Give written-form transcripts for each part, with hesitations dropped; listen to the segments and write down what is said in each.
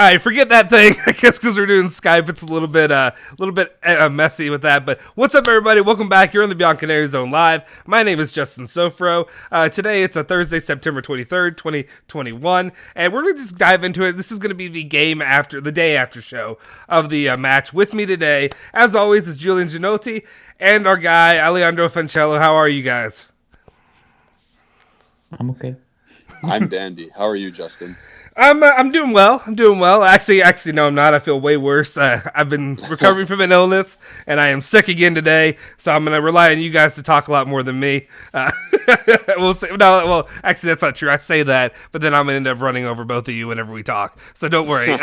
All right, forget that thing. I guess because we're doing Skype, it's a little bit messy with that. But what's up, everybody? Welcome back. You're in the Bianconeri Zone live. My name is Justin Sofro. Today it's a Thursday, September 23rd, 2021, and we're gonna just dive into it. This is gonna be the day after show of the match. With me today, as always, is Julian Genotti and our guy Alejandro Fancello. How are you guys? I'm okay. I'm dandy. How are you, Justin? I'm doing well. Actually, no, I'm not. I feel way worse. I've been recovering from an illness, and I am sick again today. So I'm gonna rely on you guys to talk a lot more than me. We'll say, no, well, actually, that's not true. I say that, but then I'm gonna end up running over both of you whenever we talk. So don't worry.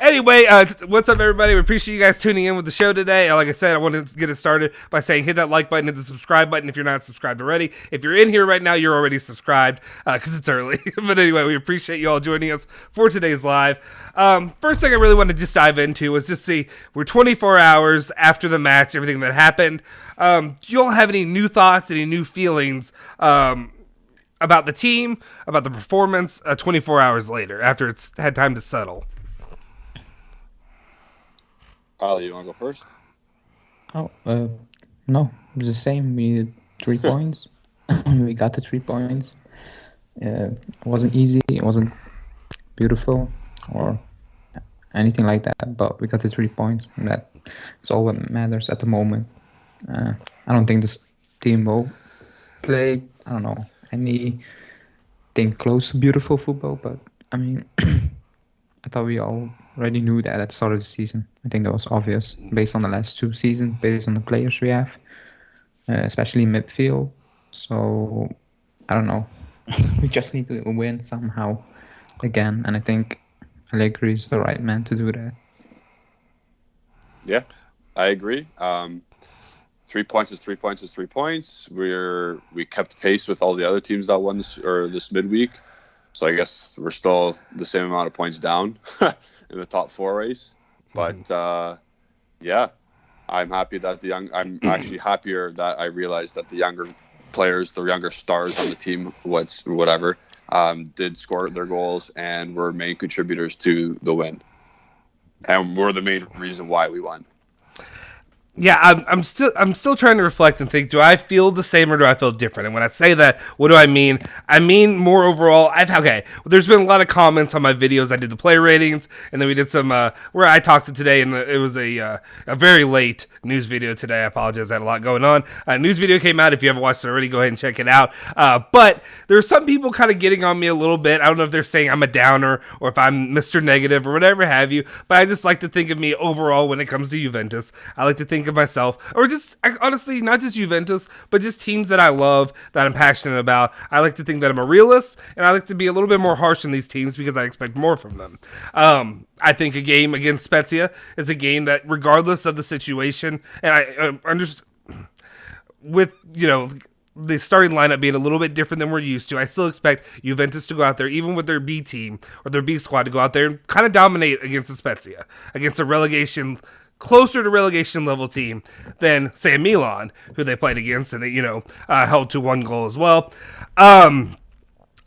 Anyway, what's up, everybody? We appreciate you guys tuning in with the show today. Like I said, I want to get it started by saying hit that like button, hit the subscribe button if you're not subscribed already. If you're in here right now, you're already subscribed because it's early. But anyway, we appreciate you all joining us for today's live. First thing I really want to just dive into was just see, we're 24 hours after the match, everything that happened. Do you all have any new thoughts, any new feelings about the team, about the performance 24 hours later after it's had time to settle? Ali, you want to go first? No, it's the same. We needed 3 points. We got the 3 points. It wasn't easy. It wasn't beautiful or anything like that, but we got the 3 points, and that's all that matters at the moment. I don't think this team will play, anything close to beautiful football, but I mean, I thought we already knew that at the start of the season. I think that was obvious based on the last 2 seasons, based on the players we have, especially midfield. So, I don't know. We just need to win somehow again, and I think Allegri is the right man to do that. Yeah, I agree. 3 points is 3 points is 3 points. We kept pace with all the other teams that won this midweek. So I guess we're still the same amount of points down in the top 4 race. But yeah, I'm happy that I'm actually happier that I realized that the younger players, the younger stars on the team, did score their goals and were main contributors to the win. And were the main reason why we won. Yeah, I'm still trying to reflect and think, do I feel the same or do I feel different? And when I say that, what do I mean? I mean more overall. There's been a lot of comments on my videos. I did the play ratings, and then we did some where I talked to today, and it was a very late news video today. I apologize, I had a lot going on. A news video came out. If you haven't watched it already, go ahead and check it out. But there's some people kind of getting on me a little bit. I don't know if they're saying I'm a downer or if I'm Mr. Negative or whatever have you, but I just like to think of me overall when it comes to Juventus. I like to think of myself, or just honestly, not just Juventus, but just teams that I love, that I'm passionate about. I like to think that I'm a realist, and I like to be a little bit more harsh on these teams because I expect more from them. I think a game against Spezia is a game that, regardless of the situation, and I understand with, the starting lineup being a little bit different than we're used to, I still expect Juventus to go out there, even with their B team or their B squad, to go out there and kind of dominate against the Spezia, against a closer to relegation level team than, say, Milan, who they played against, and they, held to 1 goal as well. I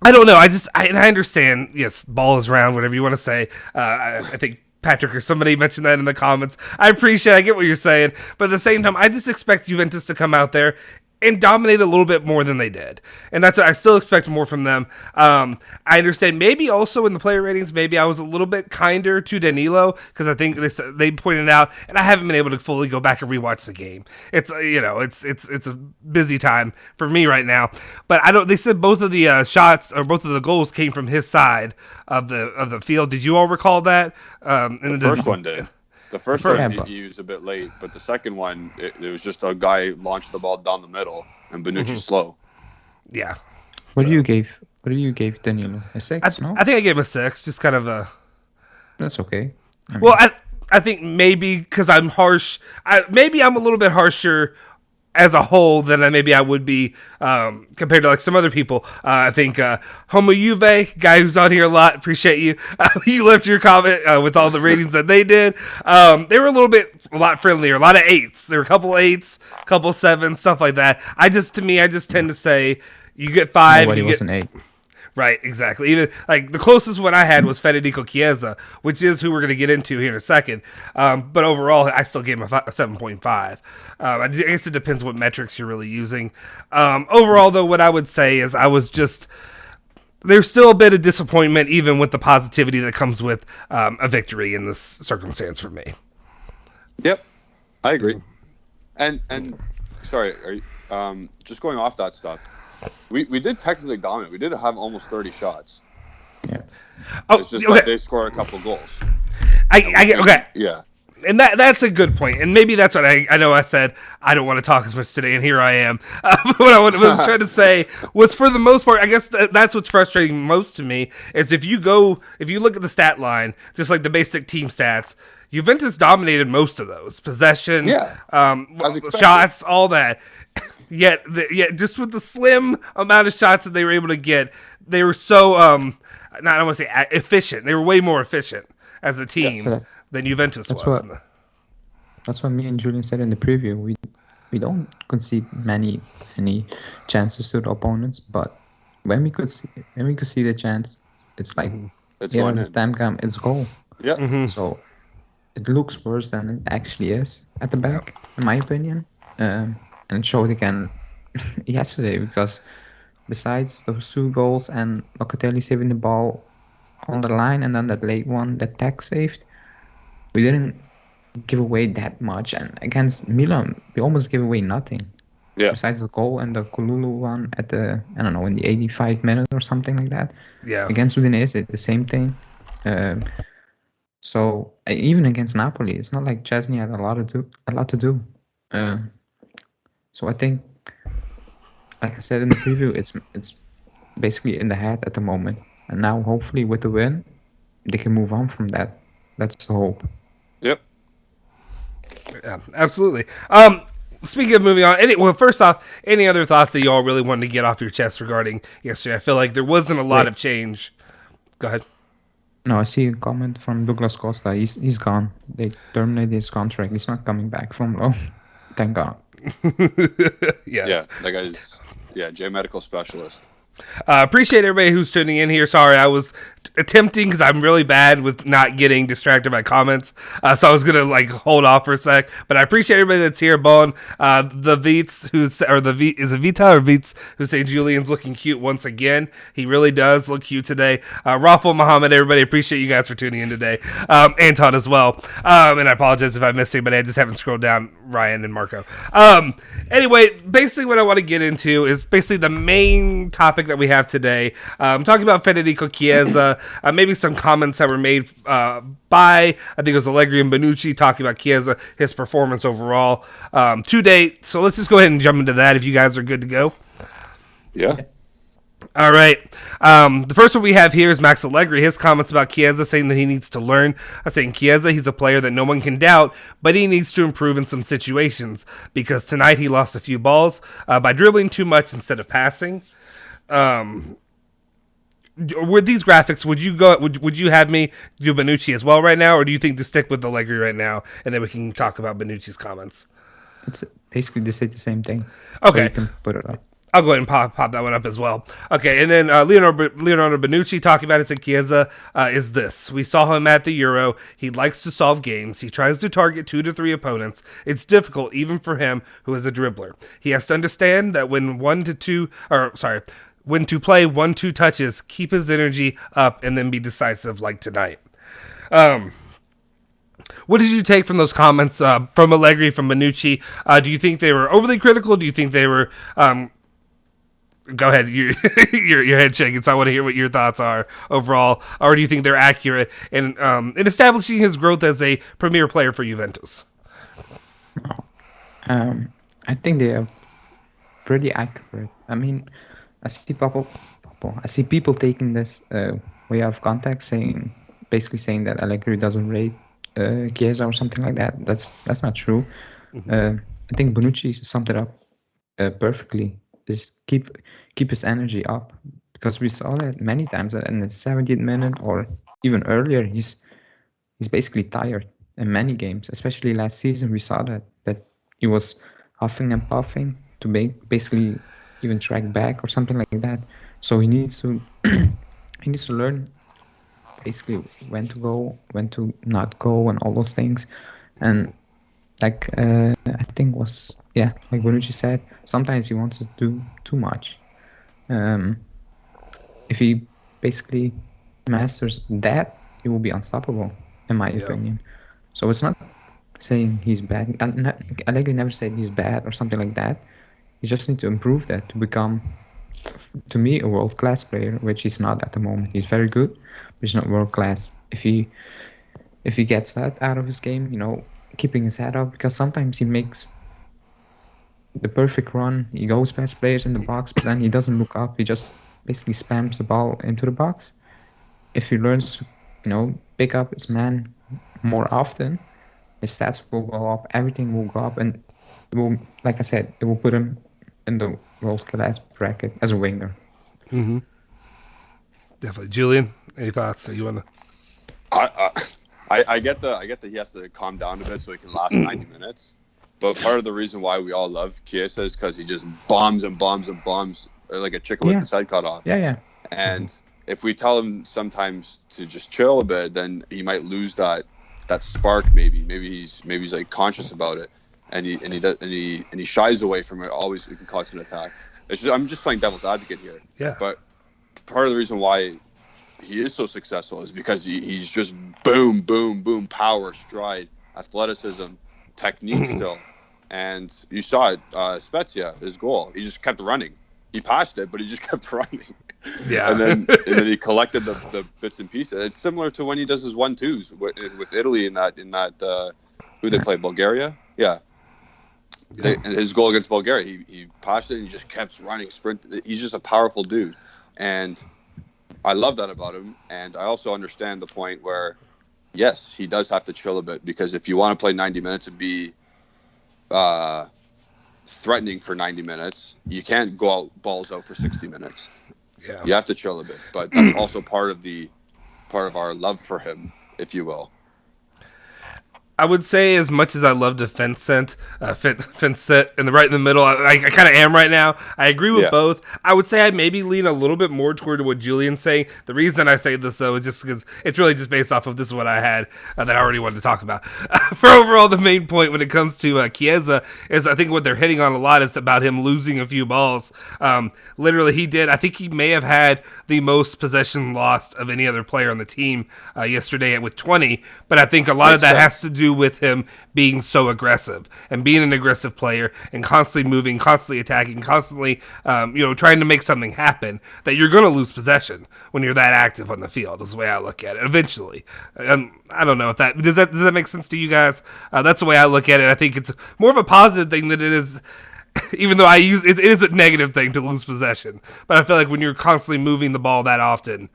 don't know. I understand. Yes, ball is round, whatever you want to say. I think Patrick or somebody mentioned that in the comments. I get what you're saying, but at the same time, I just expect Juventus to come out there and dominate a little bit more than they did. And that's I still expect more from them. I understand maybe also in the player ratings, maybe I was a little bit kinder to Danilo, because I think they pointed out, and I haven't been able to fully go back and rewatch the game. It's it's a busy time for me right now. But they said both of the shots or both of the goals came from his side of the field. Did you all recall that? The first one did. The first one he was a bit late, but the second one, it was just a guy launched the ball down the middle, and Bonucci slow. Yeah. What do you give Danilo? A 6? No, I think I gave him a 6. Just kind of a. That's okay. I think maybe because I'm harsh. Maybe I'm a little bit harsher as a whole than I would be compared to like some other people. I think Homo Juve, guy who's on here a lot, appreciate you. You left your comment with all the ratings that they did. They were a lot friendlier, a lot of 8s. There were a couple 8s, a couple 7s, stuff like that. I just tend to say you get 5. Nobody was an 8. Right, exactly. Even like the closest one I had was Federico Chiesa, which is who we're going to get into here in a second. But overall, I still gave him a 7.5. I guess it depends what metrics you're really using. Overall, though, what I would say is there's still a bit of disappointment, even with the positivity that comes with a victory in this circumstance for me. Yep, I agree. And sorry, just going off that stuff. We did technically dominate. We did have almost 30 shots. Yeah. Oh, It's just okay. that they scored a couple goals. Okay. Yeah. And that's a good point. And maybe that's what I know I said I don't want to talk as much today, and here I am. What I was trying to say was, for the most part, I guess that's what's frustrating most to me, is if you look at the stat line, just like the basic team stats, Juventus dominated most of those. Possession, shots, all that. Yet just with the slim amount of shots that they were able to get, they were so, I don't want to say efficient. They were way more efficient as a team than Juventus was. That's what me and Julian said in the preview. We don't concede many chances to the opponents, but when we could see the chance, it's like it's time come, it's goal. Yeah. Mm-hmm. So it looks worse than it actually is at the back, in my opinion. And it showed again yesterday, because besides those 2 goals and Locatelli saving the ball on the line, and then that late one that Tech saved, we didn't give away that much. And against Milan, we almost gave away nothing. Yeah. Besides the goal and the Kululu one at in the 85th minute or something like that. Yeah. Against Udinese, it's the same thing. So even against Napoli, it's not like Chesney had a lot to do. So I think, like I said in the preview, it's basically in the head at the moment. And now, hopefully, with the win, they can move on from that. That's the hope. Yep. Yeah, absolutely. Speaking of moving on, first off, any other thoughts that y'all really wanted to get off your chest regarding yesterday? I feel like there wasn't a lot of change. Go ahead. No, I see a comment from Douglas Costa. He's gone. They terminated his contract. He's not coming back from loan. Thank God. Yes. Yeah, that guy's J medical specialist. Appreciate everybody who's tuning in here. Sorry, I was attempting, because I'm really bad with not getting distracted by comments. So I was gonna hold off for a sec, but I appreciate everybody that's here. Bone, the Veets is it Vita or Veets who say Julian's looking cute once again. He really does look cute today. Raffle Muhammad, everybody, appreciate you guys for tuning in today. Anton as well. And I apologize if I missed anybody. I just haven't scrolled down. Ryan and Marco. Anyway, basically what I want to get into is basically the main topic that we have today. Talking about Federico Chiesa, maybe some comments that were made by, I think it was Allegri and Bonucci, talking about Chiesa, his performance overall to date. So let's just go ahead and jump into that if you guys are good to go. Yeah. All right. The first one we have here is Max Allegri. His comments about Chiesa, saying that he needs to learn. Saying Chiesa, he's a player that no one can doubt, but he needs to improve in some situations, because tonight he lost a few balls by dribbling too much instead of passing. With these graphics, would you have me do Bonucci as well right now, or do you think to stick with Allegri right now, and then we can talk about Bonucci's comments? It's basically the same thing. Okay. So you can put it up. I'll go ahead and pop that one up as well. Okay, and then Leonardo Bonucci talking about it at Chiesa is this. We saw him at the Euro. He likes to solve games. He tries to target 2 to 3 opponents. It's difficult even for him, who is a dribbler. He has to understand that when to play 1-2 touches, keep his energy up, and then be decisive like tonight. What did you take from those comments from Allegri, from Bonucci? Do you think they were overly critical? Do you think they were... Go ahead, your head shaking, so I want to hear what your thoughts are overall. Or do you think they're accurate in establishing his growth as a premier player for Juventus? I think they are pretty accurate. I mean, I see people taking this way out of context, basically saying that Allegri doesn't rate Chiesa or something like that. That's not true. I think Bonucci summed it up perfectly. Just keep his energy up, because we saw that many times in the 70th minute or even earlier. He's basically tired in many games, especially last season. We saw that he was huffing and puffing to basically even track back or something like that. So he needs to he needs to learn basically when to go, when to not go, and all those things. And like I think was like Bonucci said, sometimes he wants to do too much. If he basically masters that, he will be unstoppable, in my opinion. So it's not saying he's bad. Allegri never said he's bad or something like that. He just needs to improve that to become, to me, a world-class player, which he's not at the moment. He's very good, but he's not world-class. If he gets that out of his game, keeping his head up, because sometimes he makes the perfect run. He goes past players in the box, but then he doesn't look up. He just basically spams the ball into the box. If he learns to, pick up his man more often, his stats will go up, everything will go up, and it will, like I said, it will put him in the world-class bracket as a winger. Mm-hmm. Definitely. Julian, any thoughts that you want to... I get that he has to calm down a bit so he can last 90 minutes. But part of the reason why we all love Chiesa is because he just bombs and bombs and bombs like a chicken with his head cut off. Yeah. And if we tell him sometimes to just chill a bit, then he might lose that spark. Maybe he's like conscious about it, and he shies away from it. Always it can cause an attack. I'm just playing devil's advocate here. Yeah. But part of the reason why he is so successful is because he's just boom, boom, boom, power, stride, athleticism, technique still. And you saw it, Spezia, his goal. He just kept running. He passed it, but he just kept running. Yeah. and then he collected the bits and pieces. It's similar to when he does his 1-2s with Italy in that who they play, Bulgaria? Yeah. And his goal against Bulgaria, he passed it and he just kept running, sprint. He's just a powerful dude. And I love that about him. And I also understand the point where, yes, he does have to chill a bit, because if you want to play 90 minutes and be threatening for 90 minutes, you can't go out balls out for 60 minutes. Yeah. You have to chill a bit. But that's also part of our love for him, if you will. I would say, as much as I love to fence sit in the right in the middle, I kind of am right now. I agree with both. I would say I maybe lean a little bit more toward what Julian's saying. The reason I say this, though, is just because it's really just based off of this is what I had that I already wanted to talk about. For overall, the main point when it comes to Chiesa is I think what they're hitting on a lot is about him losing a few balls. Literally, he did. I think he may have had the most possession lost of any other player on the team yesterday with 20, but I think a lot of that has to do with him being so aggressive and being an aggressive player and constantly moving, constantly attacking, constantly trying to make something happen, that you're going to lose possession when you're that active on the field is the way I look at it eventually. I don't know if that does that make sense to you guys? That's the way I look at it. I think it's more of a positive thing than it is, even though it is a negative thing to lose possession. But I feel like when you're constantly moving the ball that often,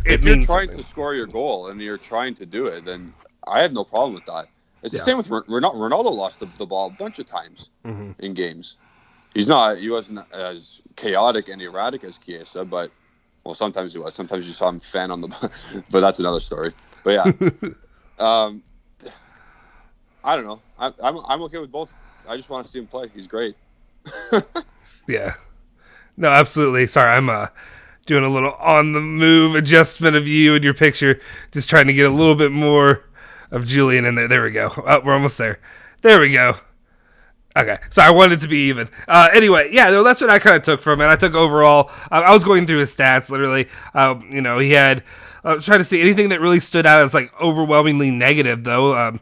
if you're trying to score your goal and you're trying to do it, then I have no problem with that. It's the same with Ronaldo. Lost the ball a bunch of times in games. He wasn't as chaotic and erratic as Chiesa, but sometimes he was. Sometimes you saw him fan on the, but that's another story. But yeah, I don't know. I'm okay with both. I just want to see him play. He's great. Yeah. No, absolutely. Sorry, I'm doing a little on the move adjustment of you and your picture, just trying to get a little bit more of Julian in there. There we go. Oh, we're almost there. There we go. Okay, so I wanted it to be even. Anyway, that's what I kind of took from it. I took overall. I was going through his stats, literally. He had. I was trying to see anything that really stood out as like overwhelmingly negative, though.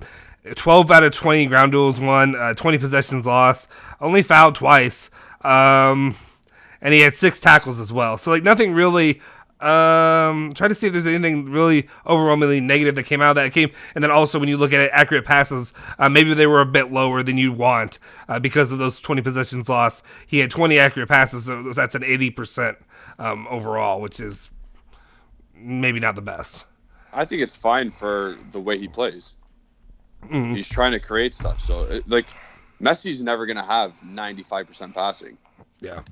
12 out of 20 ground duels won, 20 possessions lost, only fouled twice, and he had 6 tackles as well. So like nothing really. Try to see if there's anything really overwhelmingly negative that came out of that game. And then also when you look at it, accurate passes, maybe they were a bit lower than you want because of those 20 possessions lost. He had 20 accurate passes, so that's an 80% overall, which is maybe not the best. I think it's fine for the way he plays. He's trying to create stuff. So Messi's never going to have 95% passing. Yeah.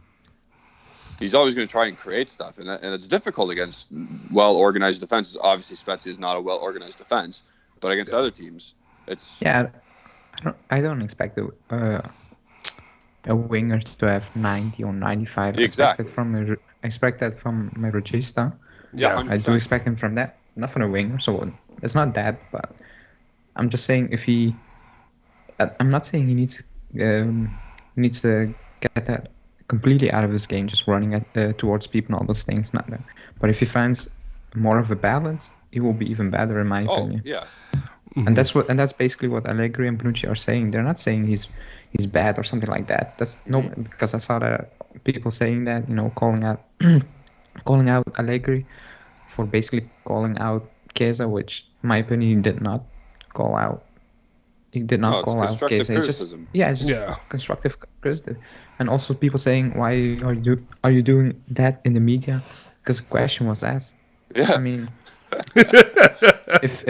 He's always going to try and create stuff, and it's difficult against well-organized defenses. Obviously, Spezia is not a well-organized defense, but against other teams, it's... Yeah, I don't expect a winger to have 90 or 95 exactly from expect that from my regista. Yeah, I do 100%. expect him from that, not from a winger. So it's not that, but I'm just saying if he, I'm not saying he needs to get that completely out of his game, just running towards people and all those things. Not that, but if he finds more of a balance, he will be even better in my opinion. Yeah. And that's basically what Allegri and Bonucci are saying. They're not saying he's bad or something like that. That's no, because I saw that people saying that, calling out calling out Allegri for basically calling out Chiesa, which in my opinion he did not call out. He did not it's call out constructive Chiesa. criticism. It's just constructive criticism. And also people saying, why are you doing that in the media? Because the question was asked. Yeah. I mean, if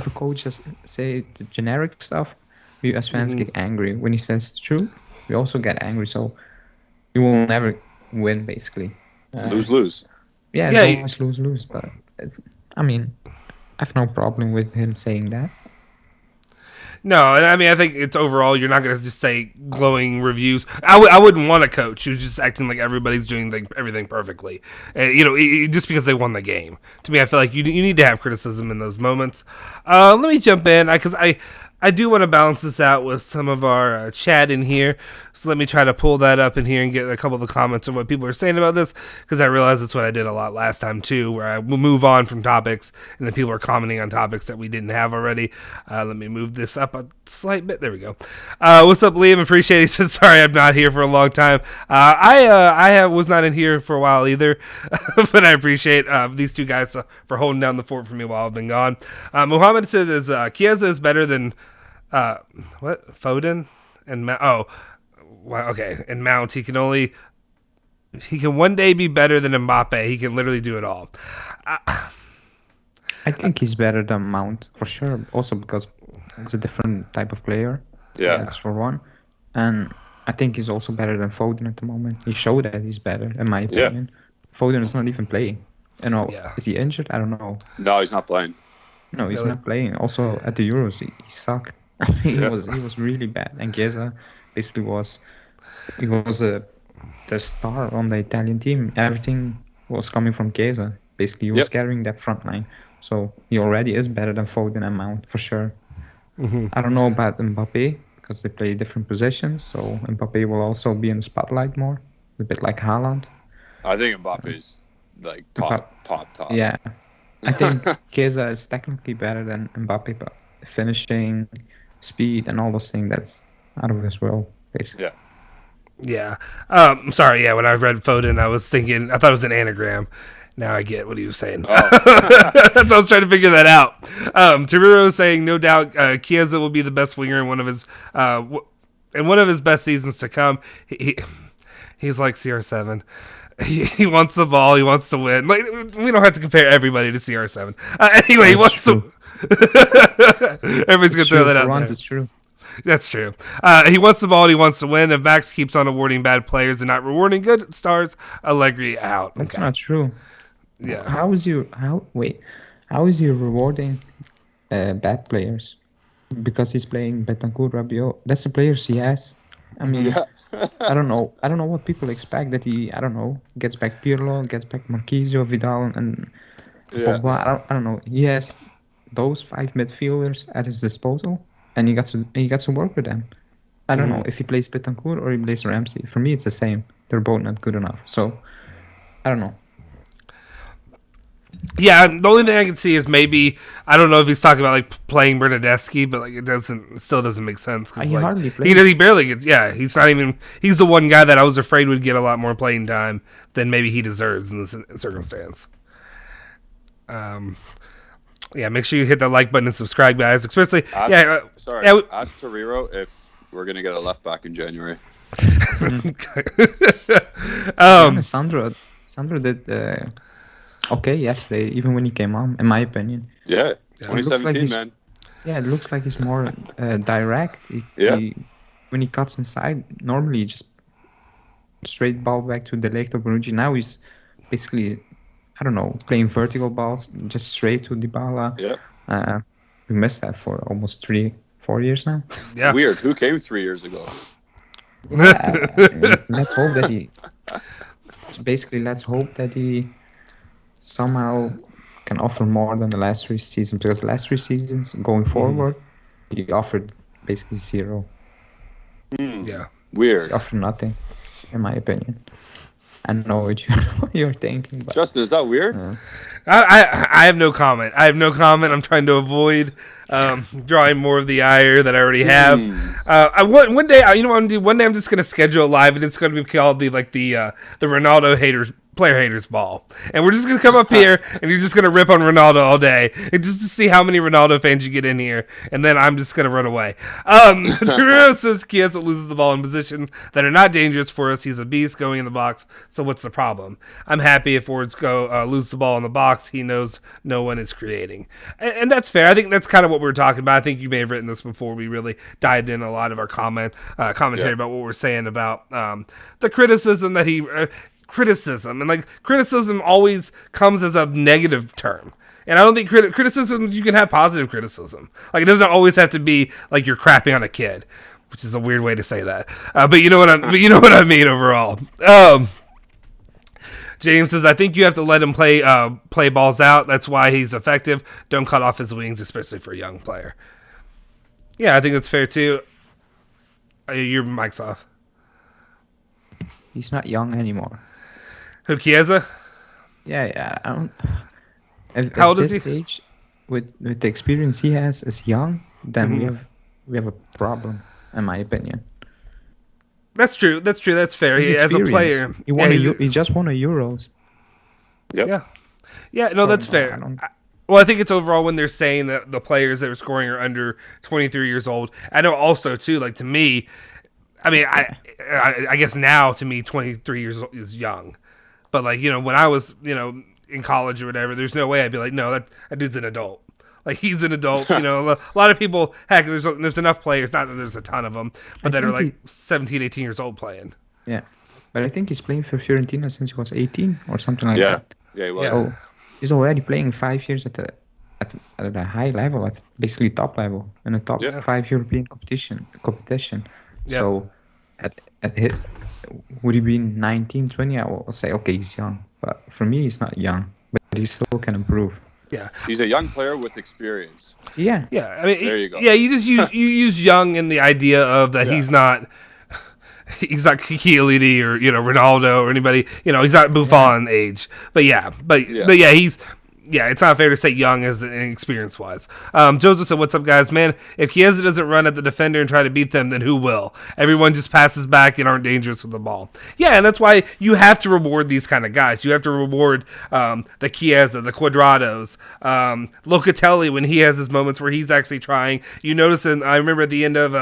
a coach just say the generic stuff, we as fans get angry. When he says the truth, we also get angry. So you will never win, basically. Lose. Yeah, it's always lose. But I mean, I have no problem with him saying that. No, and I mean, I think it's overall, you're not going to just say glowing reviews. I wouldn't want a coach who's just acting like everybody's doing everything perfectly. Just because they won the game. To me, I feel like you need to have criticism in those moments. Let me jump in, because I do want to balance this out with some of our chat in here. So let me try to pull that up in here and get a couple of the comments of what people are saying about this, because I realize that's what I did a lot last time too, where I will move on from topics and then people are commenting on topics that we didn't have already. Let me move this up a slight bit. There we go. What's up, Liam? Appreciate it. He says, sorry, I'm not here for a long time. I was not in here for a while either, but I appreciate these two guys for holding down the fort for me while I've been gone. Muhammad says, Chiesa is better than Foden and Mount. Okay, and Mount. He can one day be better than Mbappe. He can literally do it all. I think he's better than Mount for sure. Also because it's a different type of player. Yeah, that's for one. And I think he's also better than Foden at the moment. He showed that he's better, in my opinion. Foden is not even playing. Is he injured? I don't know. No, he's not playing. No, he's not playing. Also at the Euros, he sucked. He was really bad. And Chiesa basically was the star on the Italian team. Everything was coming from Chiesa. Basically, he was carrying that front line. So he already is better than Foden and Mount for sure. I don't know about Mbappe because they play different positions. So Mbappe will also be in the spotlight more, a bit like Haaland. I think Mbappe's like top. Yeah, I think Chiesa is technically better than Mbappe, but finishing, speed, and all those things, that's out of this world, basically. Yeah. Sorry, when I read Foden, I thought it was an anagram. Now I get what he was saying. That's how I was trying to figure that out. Tariro is saying, no doubt, Chiesa will be the best winger in one of his best seasons to come. He's like CR7. He wants the ball. He wants to win. Like, we don't have to compare everybody to CR7. Anyway, he wants to. Everybody's gonna throw that out there. It's true. That's true. He wants the ball and he wants to win. If Max keeps on awarding bad players and not rewarding good stars, Allegri out. That's not true. Yeah. How is he rewarding bad players? Because he's playing Betancourt, Rabiot. That's the players he has. I mean, I don't know what people expect that he, gets back Pirlo, gets back Marquisio, Vidal, and Pogba. I don't know. He has those 5 midfielders at his disposal, and he got to work with them. I don't know if he plays Betancourt or he plays Ramsey. For me, it's the same. They're both not good enough. So, I don't know. Yeah, the only thing I can see is maybe, I don't know if he's talking about like playing Bernadeschi, but like it still doesn't make sense. He hardly plays. He barely gets. Yeah, he's the one guy that I was afraid would get a lot more playing time than maybe he deserves in this circumstance. Make sure you hit that like button and subscribe, guys. Especially, ask Toriro if we're gonna get a left back in January. Sandro did okay yesterday, even when he came on, in my opinion. Yeah, 2017, man. Yeah, it looks like he's more direct. When he cuts inside, normally just straight ball back to the leg of Bonucci. Now he's basically, playing vertical balls, just straight to Dybala. Yeah. We missed that for almost 3-4 years now. Yeah. Weird. Who came 3 years ago? Let's hope that he... basically, let's hope that he somehow can offer more than the last 3 seasons, because the last 3 seasons going forward, he offered basically zero. Yeah. Weird. He offered nothing, in my opinion. I know what you're thinking, but Justin, is that weird? I have no comment. I'm trying to avoid drawing more of the ire that I already have. One day, you know what I'm gonna do? One day I'm just gonna schedule a live, and it's gonna be called the Ronaldo haters. Player haters ball, and we're just gonna come up here and you're just gonna rip on Ronaldo all day, and just to see how many Ronaldo fans you get in here, and then I'm just gonna run away. Torero says Chiesa loses the ball in position that are not dangerous for us. He's a beast going in the box, so what's the problem? I'm happy if forwards go lose the ball in the box. He knows no one is creating, and that's fair. I think that's kind of what we were talking about. I think you may have written this before we really dived in a lot of our commentary about what we're saying about the criticism that he. Criticism, and like criticism always comes as a negative term, and I don't think criticism, you can have positive criticism. Like, it doesn't always have to be like you're crapping on a kid, which is a weird way to say that, but you know what I mean overall. James says, I think you have to let him play balls out. That's why he's effective. Don't cut off his wings, especially for a young player. Yeah, I think that's fair too. Your mic's off. he's not young anymore. Who, Chiesa? Yeah, I don't. How old is he? Age, with the experience he has as young, then we have a problem, in my opinion. That's true. That's fair. As a player, he just won a Euros. Yep. Yeah. No, that's fair. Well, I think it's overall when they're saying that the players that are scoring are under 23 years old. I know also too, like, to me, I mean, I guess now to me 23 years old is young. But, like, you know, when I was, you know, in college or whatever, there's no way I'd be like, no, that dude's an adult. Like, he's an adult. You know, a lot of people, heck, there's enough players, not that there's a ton of them, but that are like 17, 18 years old playing. Yeah. But I think he's playing for Fiorentina since he was 18 or something like that. Yeah, he was. So he's already playing 5 years at a high level, at basically top level, in a top 5 European competition. Yeah. So at his, would he be 19, 20? I will say, okay, he's young. But for me, he's not young, but he still can improve. Yeah, he's a young player with experience. Yeah. I mean, there you go. Yeah, you just use young in the idea of that he's not Chiellini or, you know, Ronaldo or anybody. You know, he's not Buffon age. But he's. Yeah, it's not fair to say young as experience wise. Joseph said, "What's up, guys? Man, if Chiesa doesn't run at the defender and try to beat them, then who will? Everyone just passes back and aren't dangerous with the ball." Yeah, and that's why you have to reward these kind of guys. You have to reward the Chiesa, the Cuadrados, Locatelli when he has his moments where he's actually trying. You notice, I remember at the end of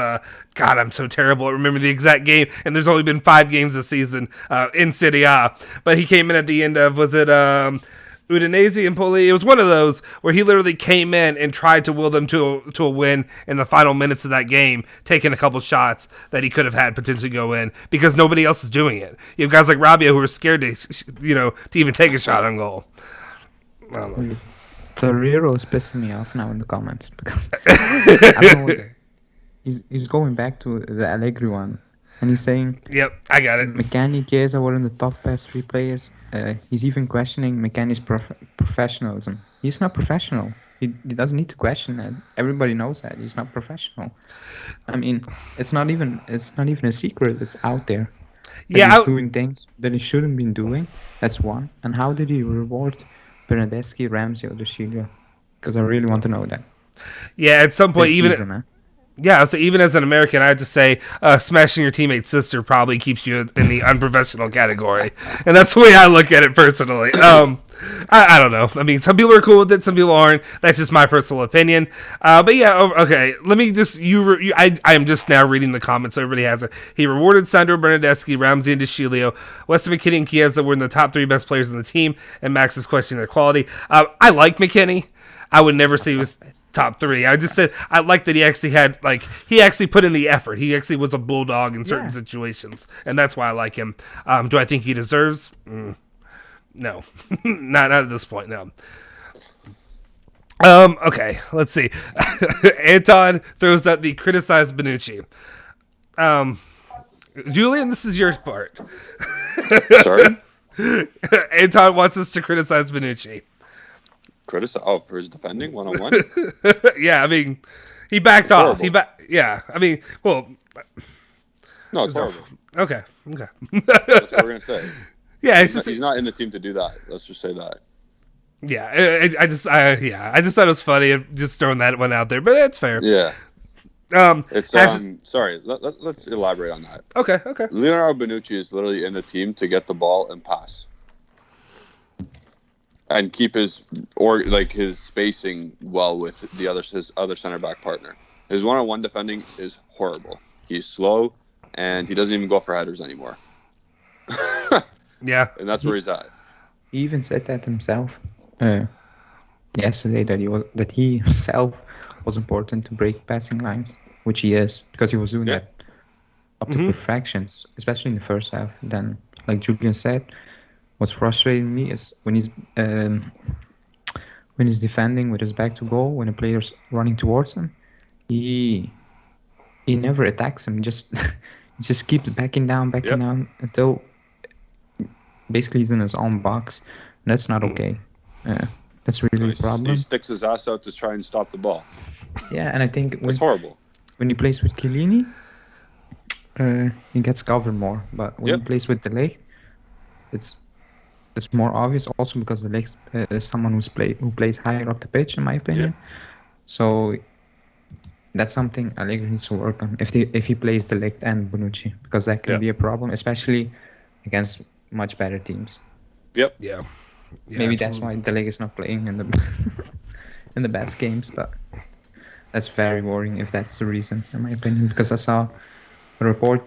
God, I'm so terrible. I remember the exact game, and there's only been 5 games this season in Serie A, but he came in at the end of Udinese and Poli. It was one of those where he literally came in and tried to will them to a win in the final minutes of that game, taking a couple shots that he could have had potentially go in because nobody else is doing it. You have guys like Rabia who are scared to even take a shot on goal. I don't know. Torero is pissing me off now in the comments because I don't know. He's going back to the Allegri one. And he's saying, "Yep, I got it. McKennie, Chiesa were in the top best 3 players." He's even questioning McKennie's professionalism. He's not professional. He doesn't need to question that. Everybody knows that he's not professional. I mean, it's not even a secret. It's out there. He's doing things that he shouldn't be doing. That's one. And how did he reward Bernardeschi, Ramsey, or De Chilio? Because I really want to know that. Yeah, at some point, this even. Season, Yeah, so even as an American, I have to say, smashing your teammate's sister probably keeps you in the unprofessional category, and that's the way I look at it personally. I don't know. I mean, some people are cool with it, some people aren't. That's just my personal opinion. But yeah, okay. Let me just I am just now reading the comments, so everybody has it. He rewarded Sandro Bernardeschi, Ramsey, and De Chilio. Weston McKennie and Chiesa were in the top 3 best players in the team, and Max is questioning their quality. I like McKennie. I would never say he was top 3. I just said I like that he actually put in the effort. He actually was a bulldog in certain situations, and that's why I like him. Do I think he deserves? No, not at this point. No. Okay, let's see. Anton throws out the criticized Bonucci. Julian, this is your part. Sorry. Anton wants us to criticize Bonucci. Criticize? Oh, for his defending 1-on-1? Yeah, I mean, he backed It's off. horrible. Yeah, I mean, well, No, it's horrible. okay. That's what we're gonna say. Yeah, He's not in the team to do that. Let's just say that. Yeah, I just thought it was funny, just throwing that one out there, but it's fair. Yeah. It's sorry. Let's elaborate on that. Okay. Leonardo Bonucci is literally in the team to get the ball and pass, and keep his spacing well with his other center back partner. His 1-on-1 defending is horrible. He's slow, and he doesn't even go for headers anymore. Yeah, and that's where he's at. He even said that himself yesterday, that he himself was important to break passing lines, which he is, because he was doing that up to perfections, especially in the first half. Then, like Julian said, what's frustrating me is when he's defending with his back to goal, when a player's running towards him, he never attacks him. He just keeps backing down until basically he's in his own box. And that's not okay. That's really a problem. He sticks his ass out to try and stop the ball. Yeah, and I think it's horrible. When he plays with Chiellini, he gets covered more. But when he plays with De Ligt, it's more obvious. Also because De Ligt is someone who plays higher up the pitch, in my opinion. Yeah. So that's something Allegri needs to work on if he plays De Ligt and Bonucci, because that can be a problem, especially against much better teams. Yep. Yeah. Maybe that's why De Ligt is not playing in the best games, but that's very worrying if that's the reason, in my opinion, because I saw a report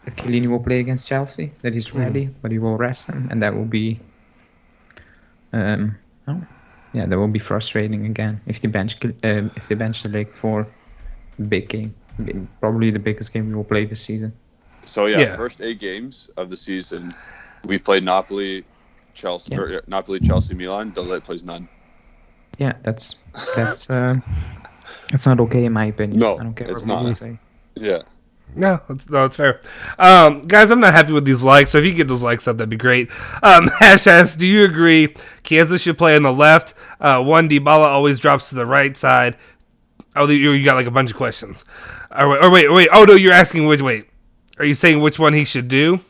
that Chiellini will play against Chelsea, that he's ready, but he will rest him, and that will be that will be frustrating again if they bench De Ligt for a big game, probably the biggest game we will play this season. So first 8 games of the season, we've played Napoli, Chelsea, Milan. De Ligt plays none. Yeah, that's not okay, in my opinion. No, I don't care it's what you not. say. Yeah. No, it's fair. Guys, I'm not happy with these likes, so if you get those likes up, that'd be great. Hash asks, do you agree Chiesa should play on the left? Dybala always drops to the right side. Oh, you got like a bunch of questions. Or wait. Oh, no, you're asking wait. Are you saying which one he should do?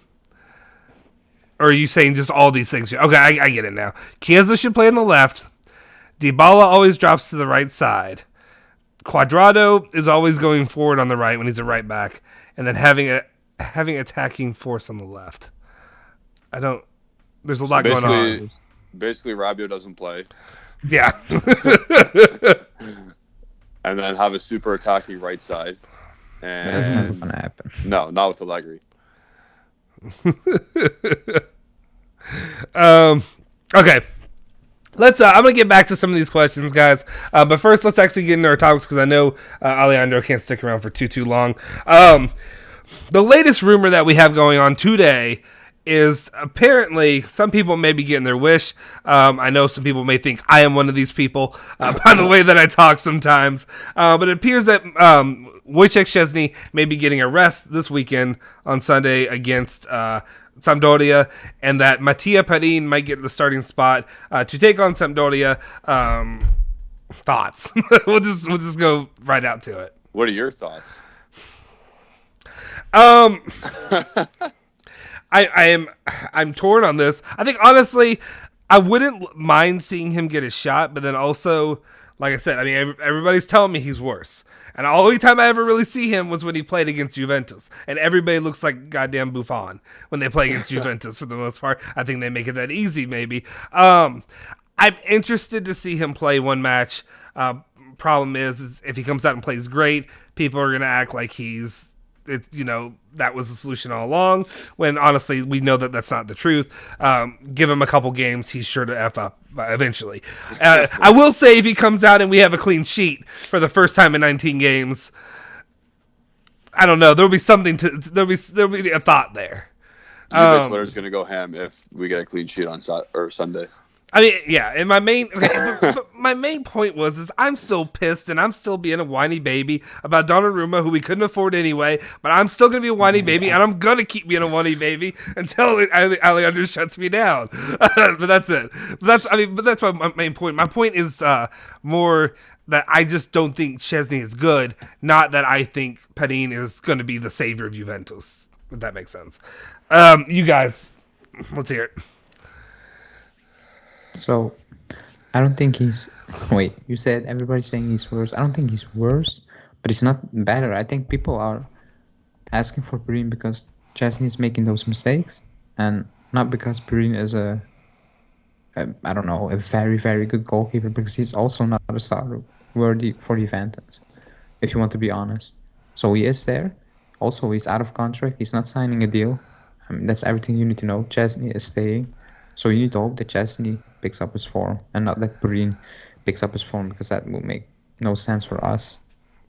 Or are you saying just all these things? Okay, I get it now. Chiesa should play on the left. Dybala always drops to the right side. Cuadrado is always going forward on the right when he's a right back, and then having attacking force on the left. There's a lot going on. Basically, Rabiot doesn't play. Yeah. And then have a super attacking right side. And that's never going to happen. No, not with Allegri. Okay. Let's. I'm gonna get back to some of these questions, guys. But first, let's actually get into our topics because I know Alejandro can't stick around for too long. The latest rumor that we have going on today is apparently some people may be getting their wish. I know some people may think I am one of these people by the way that I talk sometimes. But it appears that Wojciech Szczesny may be getting a rest this weekend on Sunday against Sampdoria, and that Mattia Perin might get the starting spot to take on Sampdoria. Thoughts? We'll just go right out to it. What are your thoughts? I'm torn on this. I think honestly, I wouldn't mind seeing him get a shot, but then also, like I said, I mean, everybody's telling me he's worse. And the only time I ever really see him was when he played against Juventus. And everybody looks like goddamn Buffon when they play against Juventus for the most part. I think they make it that easy, maybe. I'm interested to see him play one match. Problem is if he comes out and plays great, people are going to act like that was the solution all along, when honestly we know that that's not the truth. Give him a couple games, he's sure to F up eventually. I will say if he comes out and we have a clean sheet for the first time in 19 games, I don't know, there'll be there'll be a thought there. Do you think Twitter's going to go ham if we get a clean sheet on Sunday? I mean, yeah, and my main but my main point is I'm still pissed and I'm still being a whiny baby about Donnarumma, who we couldn't afford anyway. But I'm still gonna be a whiny baby, and I'm gonna keep being a whiny baby until Alejandro shuts me down. But that's it. But that's my main point. My point is more that I just don't think Szczesny is good, not that I think Perin is going to be the savior of Juventus. If that makes sense. You guys, let's hear it. So, I don't think he's. Wait, you said everybody's saying he's worse. I don't think he's worse, but he's not better. I think people are asking for Perin because Szczesny is making those mistakes, and not because Perin is a I don't know, a very, very good goalkeeper, because he's also not a star worthy for Juventus, if you want to be honest. So he is there. Also, he's out of contract. He's not signing a deal. I mean, that's everything you need to know. Szczesny is staying. So you need to hope that Szczesny picks up his form and not that Perin picks up his form, because that will make no sense for us,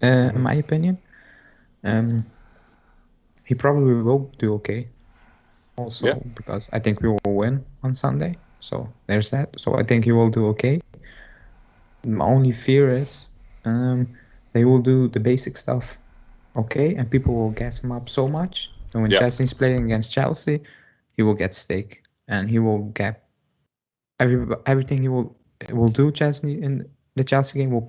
in my opinion. He probably will do okay. Also, because I think we will win on Sunday. So there's that. So I think he will do okay. My only fear is they will do the basic stuff okay, and people will gas him up so much. And when Szczesny's playing against Chelsea, he will get steak, and he will get everything he will do. Szczesny in the Chelsea game will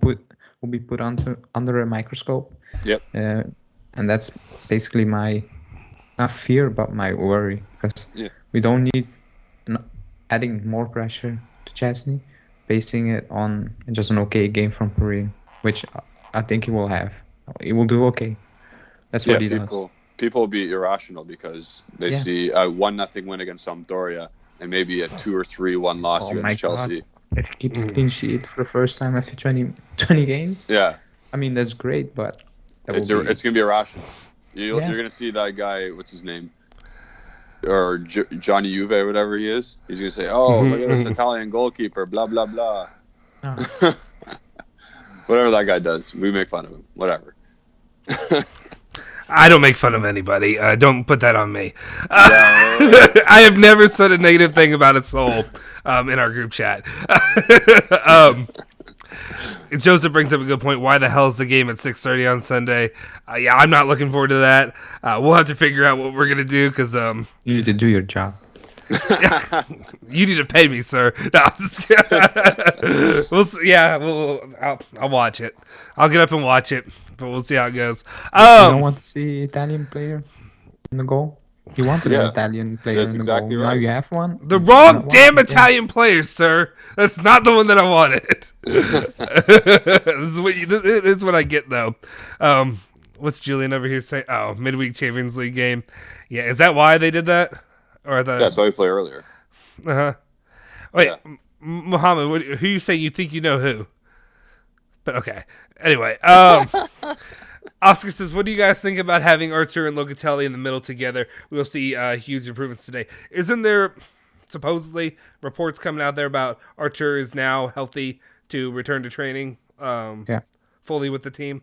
be put under a microscope. Yep. And that's basically my not fear, but my worry, because we don't need adding more pressure to Szczesny, basing it on just an okay game from Perin, which I think he will have. He will do okay. That's what he does. People will be irrational because they see a 1-0 win against Sampdoria and maybe a 2 or 3-1 loss against Chelsea. If he keeps a clean sheet for the first time after 20 games, I mean, that's great, but it's going to be irrational. You're going to see that guy, what's his name? Or Johnny Juve, or whatever he is. He's going to say, oh, look at this Italian goalkeeper, blah, blah, blah. Oh. Whatever that guy does, we make fun of him. Whatever. I don't make fun of anybody. Don't put that on me. I have never said a negative thing about a soul in our group chat. Joseph brings up a good point. Why the hell is the game at 6:30 on Sunday? I'm not looking forward to that. We'll have to figure out what we're going to do, because you need to do your job. You need to pay me, sir. No, we'll see. I'll watch it. I'll get up and watch it, but we'll see how it goes. You don't want to see Italian player in the goal? You wanted an Italian player in the goal. Right. Now you have one. The wrong damn Italian player, sir. That's not the one that I wanted. This is what I get, though. What's Julian over here saying? Oh, midweek Champions League game. Yeah, is that why they did that? Or that's why we played earlier. Wait, Muhammad, who you say you think you know who? But okay. Anyway, Oscar says, what do you guys think about having Artur and Locatelli in the middle together? We'll see huge improvements today. Isn't there supposedly reports coming out there about Artur is now healthy to return to training fully with the team?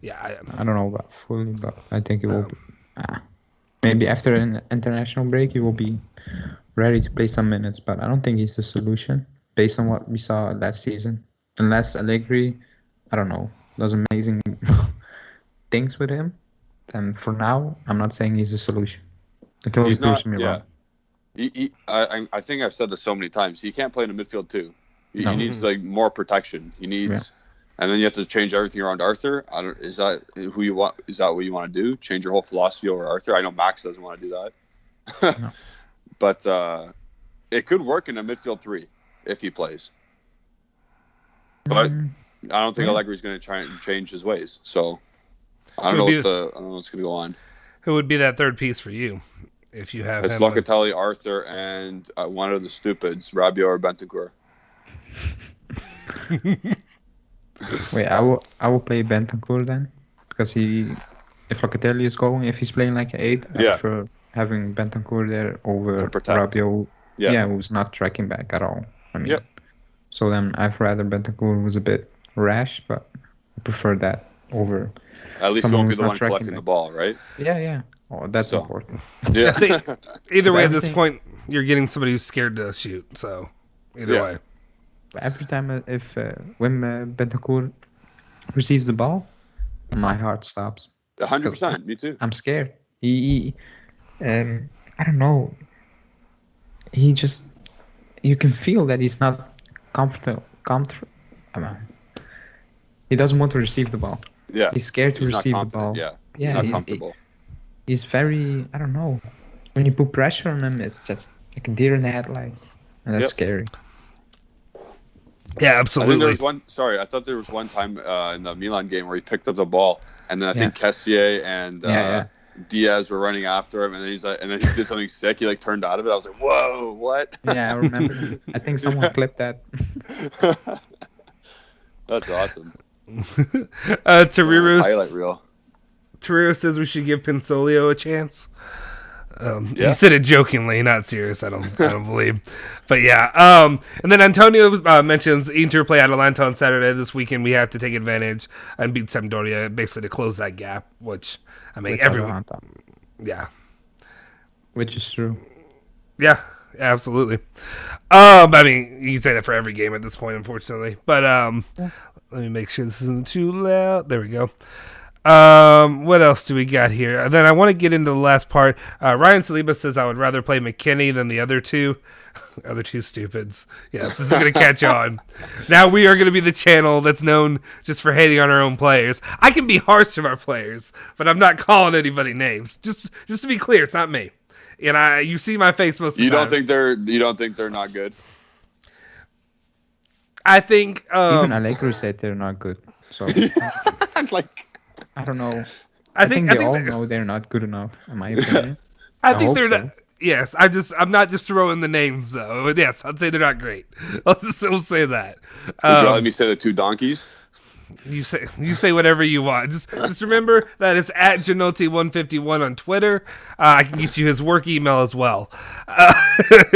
Yeah. I don't know about fully, but I think it will be. Maybe after an international break, he will be ready to play some minutes, but I don't think he's the solution based on what we saw last season. Unless Allegri, I don't know, does amazing things with him, then for now, I'm not saying he's the solution. Until he proves me wrong. I think I've said this so many times. He can't play in the midfield too. He needs more protection. He needs, and then you have to change everything around Arthur. Is that who you want? Is that what you want to do? Change your whole philosophy over Arthur? I know Max doesn't want to do that, no. But it could work in a midfield 3 if he plays. But I don't think Allegri's going to try and change his ways. So I don't know what's going to go on. Who would be that third piece for you if you have? It's Locatelli, Arthur, and one of the stupids, Rabiot or Bentancur. Wait, I will play Bentancur then, because if Locatelli is going, if he's playing like an 8, I prefer having Bentancur there over Rabiot, who's not tracking back at all. I mean, so then I'd rather Bentancur was a bit rash, but I prefer that over. At least he won't be the one collecting the ball, right? Yeah. Oh, that's important. Yeah. See, either way, at this point, you're getting somebody who's scared to shoot. So. either Yeah. way. Every time when Bentancur receives the ball, my heart stops. 100%. Me too. I'm scared. I don't know. He just, you can feel that he's not comfortable. He doesn't want to receive the ball. Yeah. He's scared to He's not receive the confident, ball. yeah. Yeah, He's not comfortable. He's very, I don't know. When you put pressure on him, it's just like a deer in the headlights, and that's Yep. scary. Yeah, I think absolutely. there was one. Sorry, I thought there was one time in the Milan game where he picked up the ball, and then I think Kessié and Diaz were running after him, and then he's like, and then he did something sick. He like turned out of it. I was like, "Whoa, what?" Yeah, I remember. I think someone clipped that. That's awesome. Torero Highlight reel. Torero says we should give Pinsolio a chance. Yeah. He said it jokingly, not serious. I don't believe, but yeah. And then Antonio mentions Inter play Atalanta on Saturday this weekend. We have to take advantage and beat Sampdoria, basically to close that gap. Which I mean, With everyone, Atalanta, yeah, which is true. yeah, absolutely. I mean, you can say that for every game at this point, unfortunately. But let me make sure this isn't too loud. There we go. What else do we got here? And then I want to get into the last part. Ryan Saliba says I would rather play McKinney than the other two. Other two stupids. Yes, this is going to catch on. Now we are going to be the channel that's known just for hating on our own players. I can be harsh to our players, but I'm not calling anybody names. Just to be clear, it's not me. And you see my face most of the time. You don't think they're not good? I think Even Allegro said they're not good. So like, I don't know. I think think they all know they're not good enough, in my opinion. I think hope they're so. not. Yes, I'm not just throwing the names though. Yes, I'd say they're not great. We'll say that. would you let me say the two donkeys? You say whatever you want. Just remember that it's at Genotti151 on Twitter. I can get you his work email as well.